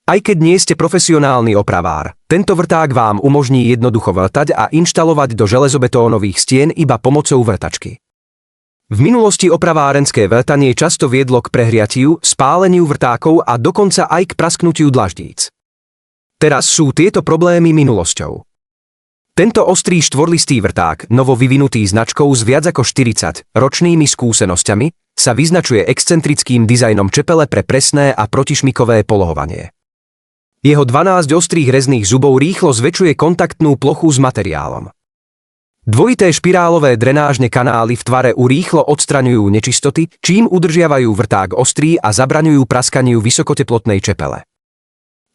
Aj keď nie ste profesionálny opravár, tento vrták vám umožní jednoducho vrtať a inštalovať do železobetónových stien iba pomocou vrtačky. V minulosti opravárenské vrtanie často viedlo k prehriatiu, spáleniu vrtákov a dokonca aj k prasknutiu dlaždíc. Teraz sú tieto problémy minulosťou. Tento ostrý štvorlistý vrták, novo vyvinutý značkou s viac ako 40-ročnými skúsenosťami, sa vyznačuje excentrickým dizajnom čepele pre presné a protišmykové polohovanie. Jeho 12 ostrých rezných zubov rýchlo zväčšuje kontaktnú plochu s materiálom. Dvojité špirálové drenážne kanály v tvare U rýchlo odstraňujú nečistoty, čím udržiavajú vrták ostrý a zabraňujú praskaniu vysokoteplotnej čepele.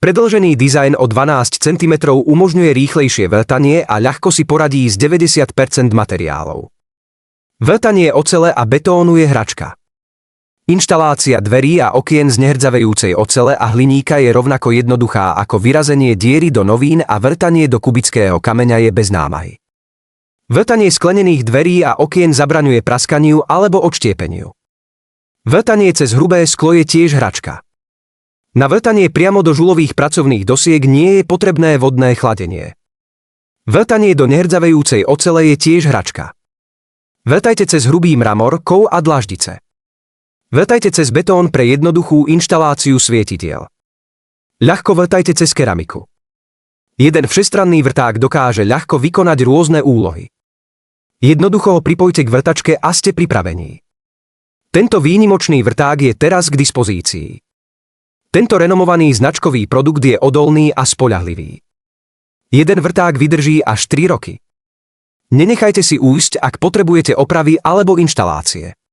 Predĺžený dizajn o 12 cm umožňuje rýchlejšie vrtanie a ľahko si poradí s 90% materiálov. Vrtanie ocele a betónu je hračka. Inštalácia dverí a okien z nehrdzavejúcej ocele a hliníka je rovnako jednoduchá ako vyrazenie diery do novín a vrtanie do kubického kameňa je bez námahy. Vrtanie sklenených dverí a okien zabraňuje praskaniu alebo odštiepeniu. Vrtanie cez hrubé sklo je tiež hračka. Na vrtanie priamo do žulových pracovných dosiek nie je potrebné vodné chladenie. Vrtanie do nehrdzavejúcej ocele je tiež hračka. Vrtajte cez hrubý mramor, kov a dlaždice. Vrtajte cez betón pre jednoduchú inštaláciu svietitiel. Ľahko vrtajte cez keramiku. Jeden všestranný vrták dokáže ľahko vykonať rôzne úlohy. Jednoducho ho pripojte k vrtačke a ste pripravení. Tento výnimočný vrták je teraz k dispozícii. Tento renomovaný značkový produkt je odolný a spoľahlivý. Jeden vrták vydrží až 3 roky. Nenechajte si újsť, ak potrebujete opravy alebo inštalácie.